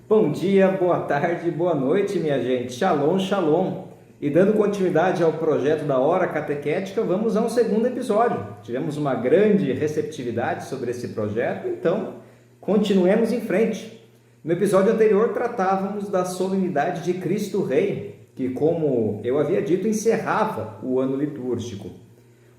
Bom dia, boa tarde, boa noite, minha gente. Shalom, shalom. E dando continuidade ao projeto da Hora Catequética, vamos a um segundo episódio. Tivemos uma grande receptividade sobre esse projeto, então continuemos em frente. No episódio anterior tratávamos da solenidade de Cristo Rei, que, como eu havia dito, encerrava o ano litúrgico.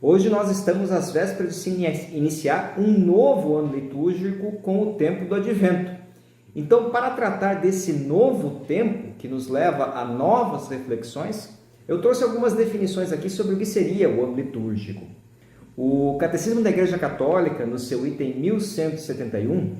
Hoje nós estamos às vésperas de se iniciar um novo ano litúrgico com o tempo do Advento. Então, para tratar desse novo tempo, que nos leva a novas reflexões, eu trouxe algumas definições aqui sobre o que seria o ano litúrgico. O Catecismo da Igreja Católica, no seu item 1171,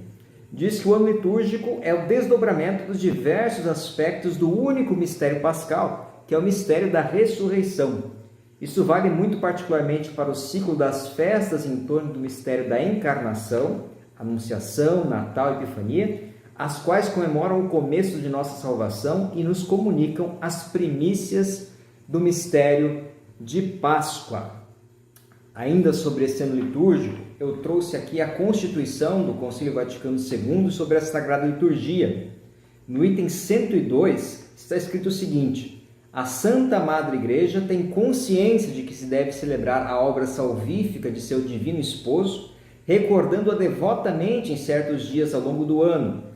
diz que o ano litúrgico é o desdobramento dos diversos aspectos do único mistério pascal, que é o mistério da ressurreição. Isso vale muito particularmente para o ciclo das festas em torno do mistério da encarnação, Anunciação, Natal e Epifania, as quais comemoram o começo de nossa salvação e nos comunicam as primícias do mistério de Páscoa. Ainda sobre esse ano litúrgico, eu trouxe aqui a Constituição do Concílio Vaticano II sobre a Sagrada Liturgia. No item 102 está escrito o seguinte: a Santa Madre Igreja tem consciência de que se deve celebrar a obra salvífica de seu divino esposo, recordando-a devotamente em certos dias ao longo do ano.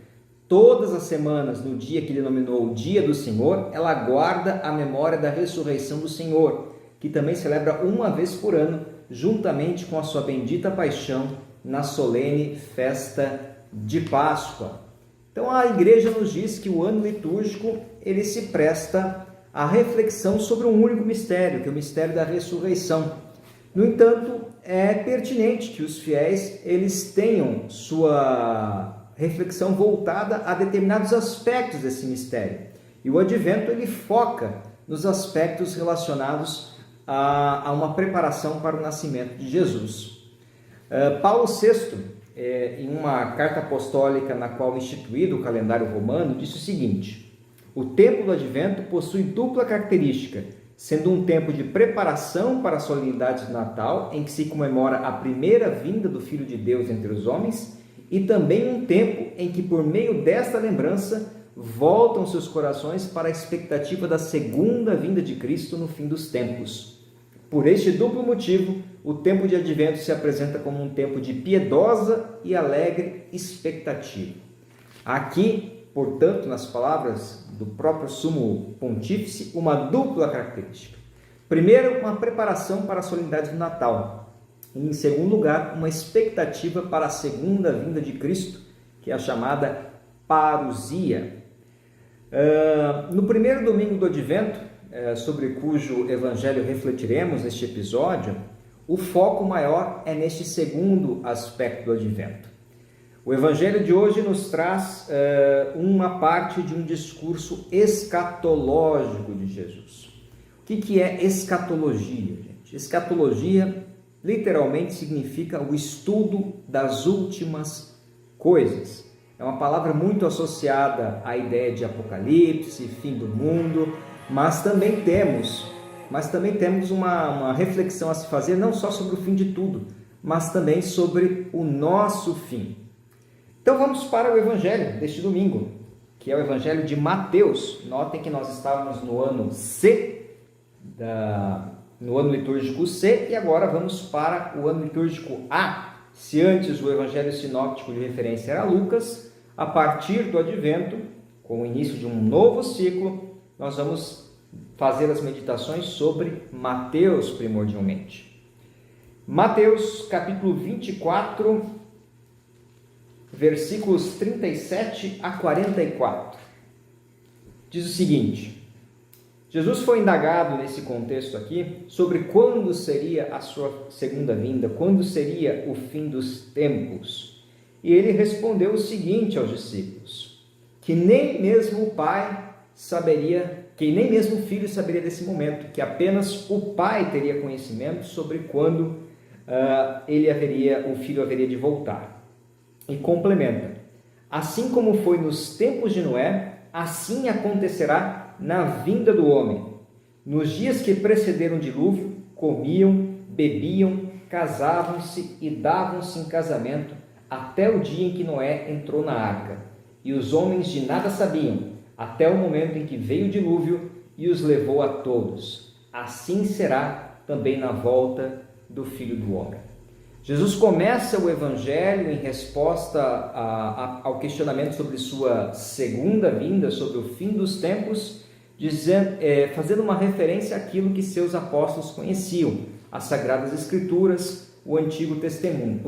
Todas as semanas, no dia que ele nominou o Dia do Senhor, ela guarda a memória da ressurreição do Senhor, que também celebra uma vez por ano, juntamente com a sua bendita paixão, na solene festa de Páscoa. Então a Igreja nos diz que o ano litúrgico ele se presta à reflexão sobre um único mistério, que é o mistério da ressurreição. No entanto, é pertinente que os fiéis eles tenham sua reflexão voltada a determinados aspectos desse mistério. E o Advento ele foca nos aspectos relacionados a uma preparação para o nascimento de Jesus. Paulo VI, em uma carta apostólica na qual instituído o calendário romano, disse o seguinte: o tempo do Advento possui dupla característica, sendo um tempo de preparação para a solenidade do Natal, em que se comemora a primeira vinda do Filho de Deus entre os homens, e também um tempo em que, por meio desta lembrança, voltam seus corações para a expectativa da segunda vinda de Cristo no fim dos tempos. Por este duplo motivo, o tempo de Advento se apresenta como um tempo de piedosa e alegre expectativa. Aqui, portanto, nas palavras do próprio Sumo Pontífice, uma dupla característica. Primeiro, uma preparação para a solenidade do Natal. E, em segundo lugar, uma expectativa para a segunda vinda de Cristo, que é a chamada parousia. No primeiro domingo do Advento, sobre cujo evangelho refletiremos neste episódio, o foco maior é neste segundo aspecto do Advento. O evangelho de hoje nos traz uma parte de um discurso escatológico de Jesus. O que é escatologia, gente? Escatologia literalmente significa o estudo das últimas coisas. É uma palavra muito associada à ideia de apocalipse, fim do mundo, mas também temos uma reflexão a se fazer não só sobre o fim de tudo, mas também sobre o nosso fim. Então vamos para o evangelho deste domingo, que é o evangelho de Mateus. Notem que nós estávamos no ano C no ano litúrgico C, e agora vamos para o ano litúrgico A. Se antes o evangelho sinóptico de referência era Lucas, a partir do Advento, com o início de um novo ciclo, nós vamos fazer as meditações sobre Mateus primordialmente. Mateus capítulo 24, versículos 37 a 44. Diz o seguinte: Jesus foi indagado nesse contexto aqui sobre quando seria a sua segunda vinda, quando seria o fim dos tempos. E ele respondeu o seguinte aos discípulos: que nem mesmo o Pai saberia, que nem mesmo o Filho saberia desse momento, que apenas o Pai teria conhecimento sobre quando o Filho haveria de voltar. E complementa: assim como foi nos tempos de Noé, assim acontecerá na vinda do homem. Nos dias que precederam o dilúvio, comiam, bebiam, casavam-se e davam-se em casamento, até o dia em que Noé entrou na arca. E e os homens de nada sabiam, até o momento em que veio o dilúvio e os levou a todos. Assim será também na volta do Filho do Homem. Jesus começa o Evangelho em resposta ao questionamento sobre sua segunda vinda, sobre o fim dos tempos, fazendo uma referência àquilo que seus apóstolos conheciam, as Sagradas Escrituras, o Antigo Testamento,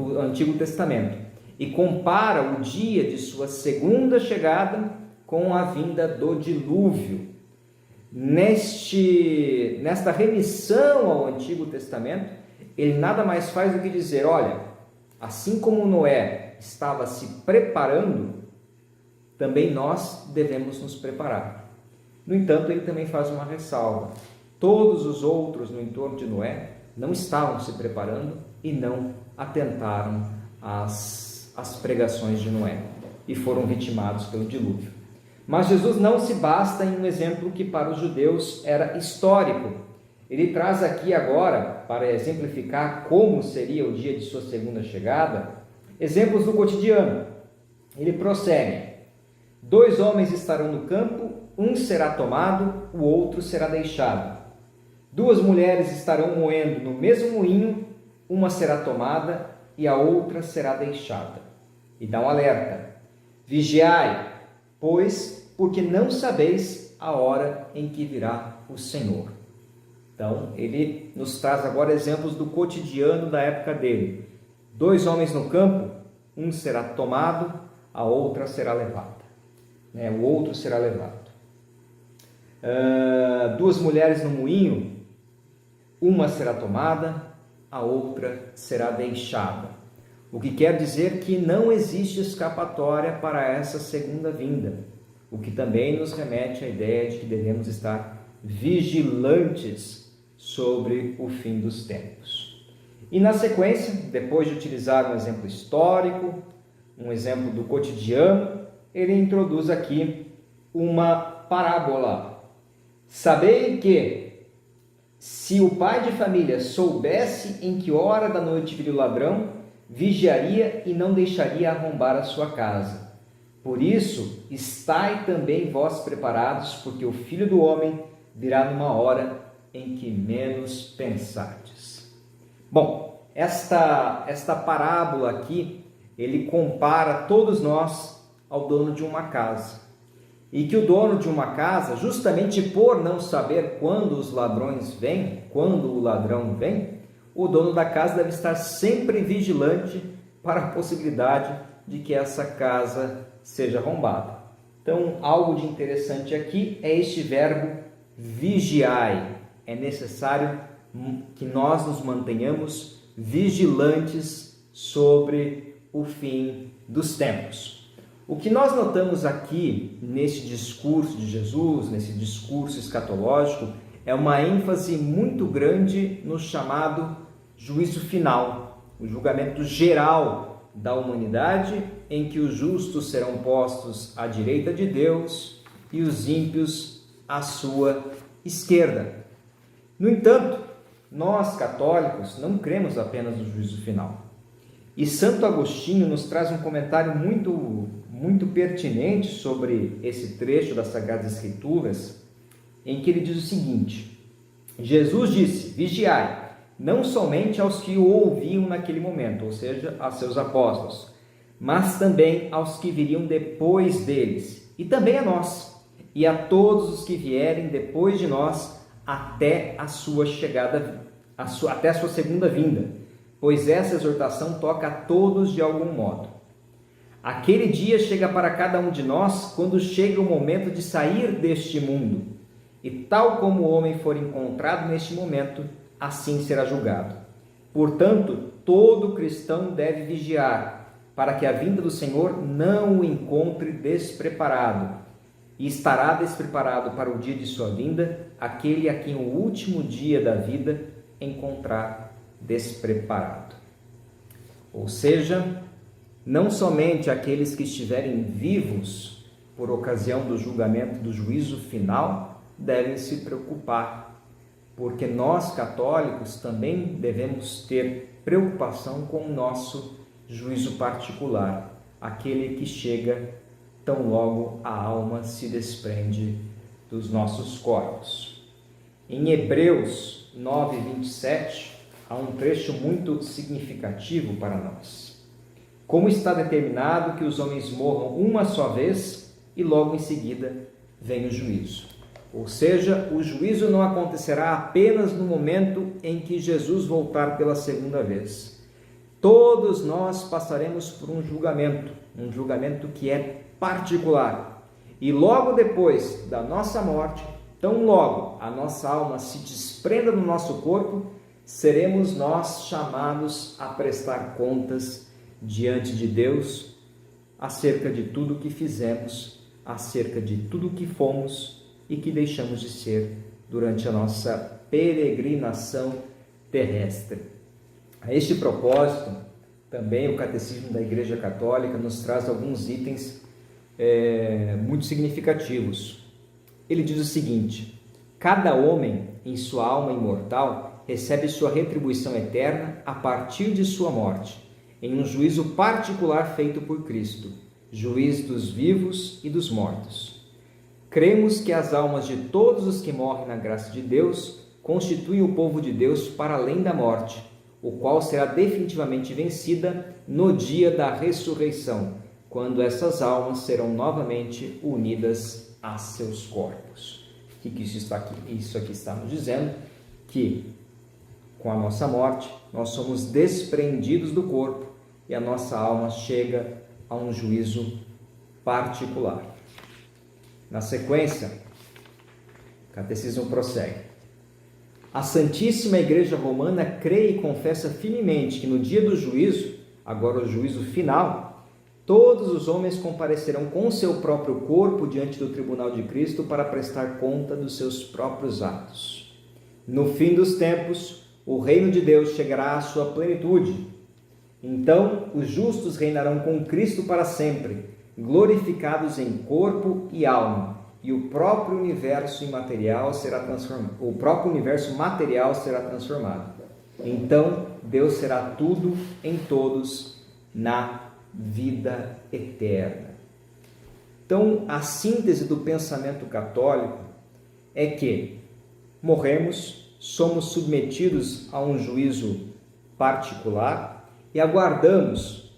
e compara o dia de sua segunda chegada com a vinda do dilúvio. Nesta remissão ao Antigo Testamento, ele nada mais faz do que dizer: olha, assim como Noé estava se preparando, também nós devemos nos preparar. No entanto, ele também faz uma ressalva: todos os outros no entorno de Noé não estavam se preparando e não atentaram às pregações de Noé e foram vitimados pelo dilúvio. Mas Jesus não se basta em um exemplo que para os judeus era histórico. Ele traz aqui agora, para exemplificar como seria o dia de sua segunda chegada, exemplos do cotidiano. Ele prossegue: 2 homens estarão no campo, um será tomado, o outro será deixado. 2 mulheres estarão moendo no mesmo moinho, uma será tomada e a outra será deixada. E dá um alerta: vigiai, pois, porque não sabeis a hora em que virá o Senhor. Então, ele nos traz agora exemplos do cotidiano da época dele. 2 homens no campo, um será tomado, a outra será levada. O outro será levado. 2 mulheres no moinho, uma será tomada, a outra será deixada. O que quer dizer que não existe escapatória para essa segunda vinda, o que também nos remete à ideia de que devemos estar vigilantes sobre o fim dos tempos. E na sequência, depois de utilizar um exemplo histórico, um exemplo do cotidiano, ele introduz aqui uma parábola. Sabei que, se o pai de família soubesse em que hora da noite viria o ladrão, vigiaria e não deixaria arrombar a sua casa. Por isso, estai também vós preparados, porque o Filho do Homem virá numa hora em que menos pensardes. Bom, esta parábola aqui, ele compara todos nós ao dono de uma casa. E que o dono de uma casa, justamente por não saber quando os ladrões vêm, quando o ladrão vem, o dono da casa deve estar sempre vigilante para a possibilidade de que essa casa seja arrombada. Então, algo de interessante aqui é este verbo vigiai. É necessário que nós nos mantenhamos vigilantes sobre o fim dos tempos. O que nós notamos aqui nesse discurso de Jesus, nesse discurso escatológico, é uma ênfase muito grande no chamado juízo final, o julgamento geral da humanidade, em que os justos serão postos à direita de Deus e os ímpios à sua esquerda. No entanto, nós católicos não cremos apenas no juízo final. E Santo Agostinho nos traz um comentário muito pertinente sobre esse trecho das Sagradas Escrituras, em que ele diz o seguinte: Jesus disse: vigiai, não somente aos que o ouviam naquele momento, ou seja, a seus apóstolos, mas também aos que viriam depois deles, e também a nós, e a todos os que vierem depois de nós, até a sua chegada, até a sua segunda vinda, pois essa exortação toca a todos de algum modo. Aquele dia chega para cada um de nós quando chega o momento de sair deste mundo, e tal como o homem for encontrado neste momento, assim será julgado. Portanto, todo cristão deve vigiar, para que a vinda do Senhor não o encontre despreparado, e estará despreparado para o dia de sua vinda aquele a quem o último dia da vida encontrar despreparado. Ou seja, não somente aqueles que estiverem vivos por ocasião do julgamento, do juízo final, devem se preocupar, porque nós católicos também devemos ter preocupação com o nosso juízo particular, aquele que chega tão logo a alma se desprende dos nossos corpos. Em Hebreus 9:27, há um trecho muito significativo para nós. Como está determinado que os homens morram uma só vez e logo em seguida vem o juízo. Ou seja, o juízo não acontecerá apenas no momento em que Jesus voltar pela segunda vez. Todos nós passaremos por um julgamento que é particular. E logo depois da nossa morte, tão logo a nossa alma se desprenda do nosso corpo, seremos nós chamados a prestar contas diante de Deus acerca de tudo o que fizemos, acerca de tudo o que fomos e que deixamos de ser durante a nossa peregrinação terrestre. A este propósito, também o Catecismo da Igreja Católica nos traz alguns itens muito significativos. Ele diz o seguinte: cada homem em sua alma imortal recebe sua retribuição eterna a partir de sua morte, em um juízo particular feito por Cristo, juiz dos vivos e dos mortos. Cremos que as almas de todos os que morrem na graça de Deus constituem o povo de Deus para além da morte, o qual será definitivamente vencida no dia da ressurreição, quando essas almas serão novamente unidas a seus corpos. O que isso aqui está nos dizendo? Que com a nossa morte, nós somos desprendidos do corpo e a nossa alma chega a um juízo particular. Na sequência, o Catecismo prossegue. A Santíssima Igreja Romana crê e confessa firmemente que no dia do juízo, agora o juízo final, todos os homens comparecerão com seu próprio corpo diante do tribunal de Cristo para prestar conta dos seus próprios atos. No fim dos tempos, o reino de Deus chegará à sua plenitude. Então, os justos reinarão com Cristo para sempre, glorificados em corpo e alma, e o próprio universo material será transformado. Então, Deus será tudo em todos na vida eterna. Então, a síntese do pensamento católico é que morremos, somos submetidos a um juízo particular e aguardamos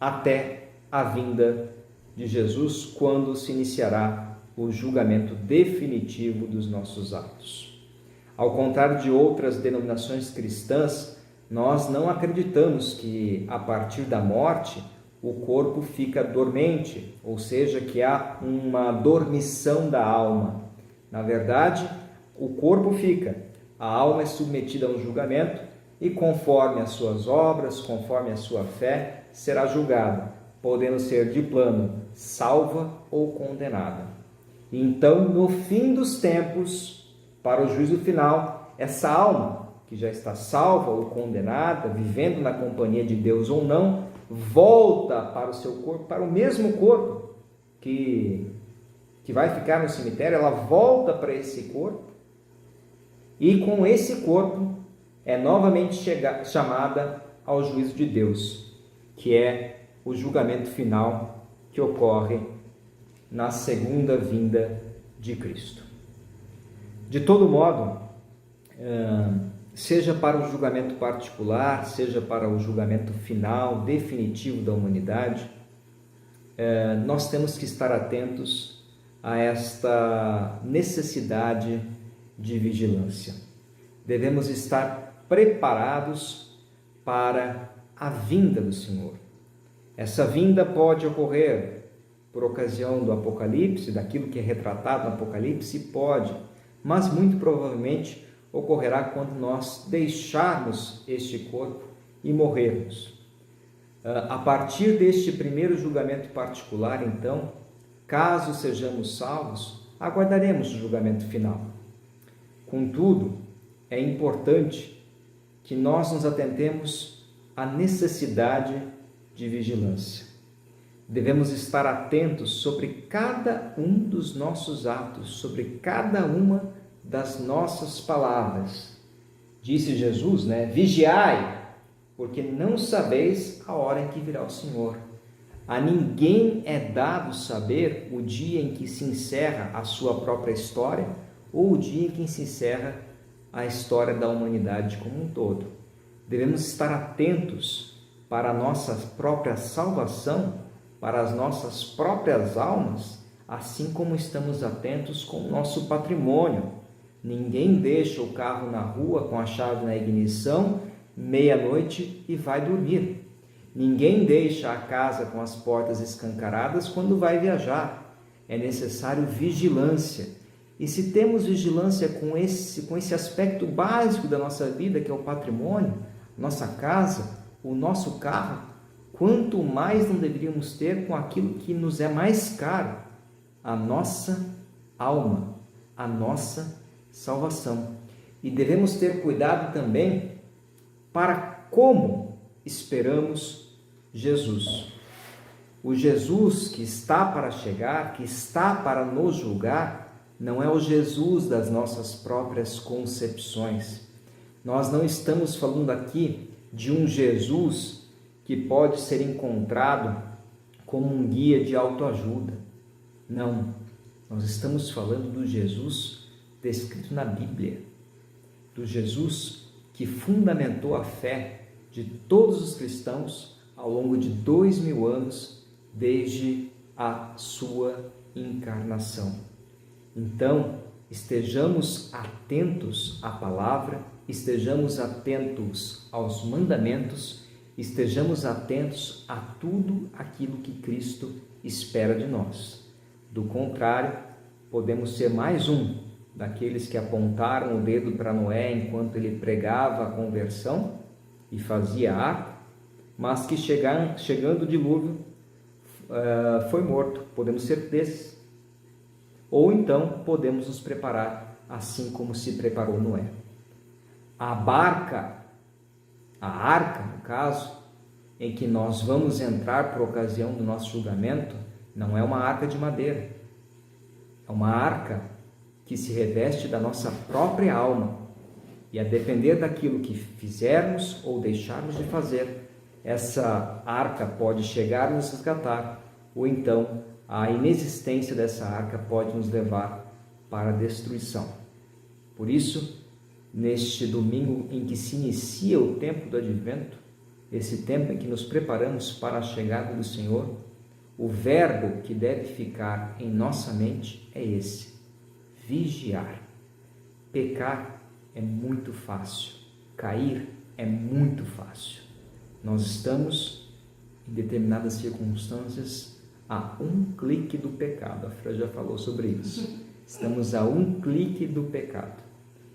até a vinda de Jesus, quando se iniciará o julgamento definitivo dos nossos atos. Ao contrário de outras denominações cristãs, nós não acreditamos que a partir da morte o corpo fica dormente, ou seja, que há uma dormição da alma. Na verdade, o corpo fica, a alma é submetida a um julgamento e conforme as suas obras, conforme a sua fé, será julgada, podendo ser de plano salva ou condenada. Então, no fim dos tempos, para o juízo final, essa alma, que já está salva ou condenada, vivendo na companhia de Deus ou não, volta para o seu corpo, para o mesmo corpo que vai ficar no cemitério, ela volta para esse corpo e com esse corpo é novamente chamada ao juízo de Deus, que é o julgamento final que ocorre na segunda vinda de Cristo. De todo modo, seja para o julgamento particular, seja para o julgamento final, definitivo da humanidade, nós temos que estar atentos a esta necessidade de vigilância. Devemos estar preparados para a vinda do Senhor. Essa vinda pode ocorrer por ocasião do Apocalipse, daquilo que é retratado no Apocalipse, pode, mas muito provavelmente ocorrerá quando nós deixarmos este corpo e morrermos. A partir deste primeiro julgamento particular, então, caso sejamos salvos, aguardaremos o julgamento final. Contudo, é importante que nós nos atentemos à necessidade de vigilância. Devemos estar atentos sobre cada um dos nossos atos, sobre cada uma das nossas palavras. Disse Jesus, Vigiai, porque não sabeis a hora em que virá o Senhor. A ninguém é dado saber o dia em que se encerra a sua própria história ou o dia em que se encerra a história da humanidade como um todo. Devemos estar atentos para a nossa própria salvação, para as nossas próprias almas, assim como estamos atentos com o nosso patrimônio. Ninguém deixa o carro na rua com a chave na ignição, meia-noite e vai dormir. Ninguém deixa a casa com as portas escancaradas quando vai viajar. É necessário vigilância. E se temos vigilância com esse aspecto básico da nossa vida, que é o patrimônio, nossa casa, o nosso carro, quanto mais não deveríamos ter com aquilo que nos é mais caro, a nossa alma, a nossa salvação. E devemos ter cuidado também para como esperamos Jesus. O Jesus que está para chegar, que está para nos julgar, não é o Jesus das nossas próprias concepções. Nós não estamos falando aqui de um Jesus que pode ser encontrado como um guia de autoajuda. Não, nós estamos falando do Jesus descrito na Bíblia, do Jesus que fundamentou a fé de todos os cristãos ao longo de 2000 anos, desde a sua encarnação. Então, estejamos atentos à palavra, estejamos atentos aos mandamentos, estejamos atentos a tudo aquilo que Cristo espera de nós. Do contrário, podemos ser mais um daqueles que apontaram o dedo para Noé enquanto ele pregava a conversão e fazia a arca, mas que chegando o dilúvio foi morto. Podemos ser desses. Ou então podemos nos preparar assim como se preparou Noé. A arca, no caso, em que nós vamos entrar por ocasião do nosso julgamento, não é uma arca de madeira. É uma arca que se reveste da nossa própria alma. E a depender daquilo que fizermos ou deixarmos de fazer, essa arca pode chegar a nos resgatar, ou então a inexistência dessa arca pode nos levar para a destruição. Por isso, neste domingo em que se inicia o tempo do advento, esse tempo em que nos preparamos para a chegada do Senhor, o verbo que deve ficar em nossa mente é esse: vigiar. Pecar é muito fácil, cair é muito fácil. Nós estamos, em determinadas circunstâncias, a um clique do pecado. A Fran já falou sobre isso. Estamos a um clique do pecado.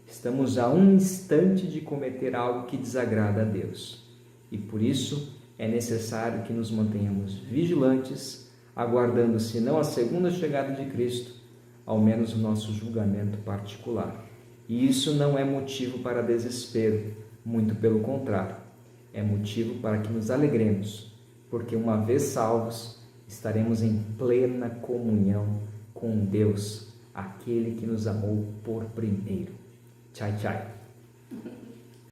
Estamos a um instante de cometer algo que desagrada a Deus. E por isso é necessário que nos mantenhamos vigilantes, aguardando, se não a segunda chegada de Cristo, ao menos o nosso julgamento particular. E isso não é motivo para desespero, muito pelo contrário. É motivo para que nos alegremos, porque uma vez salvos, estaremos em plena comunhão com Deus, aquele que nos amou por primeiro. Tchau, tchau.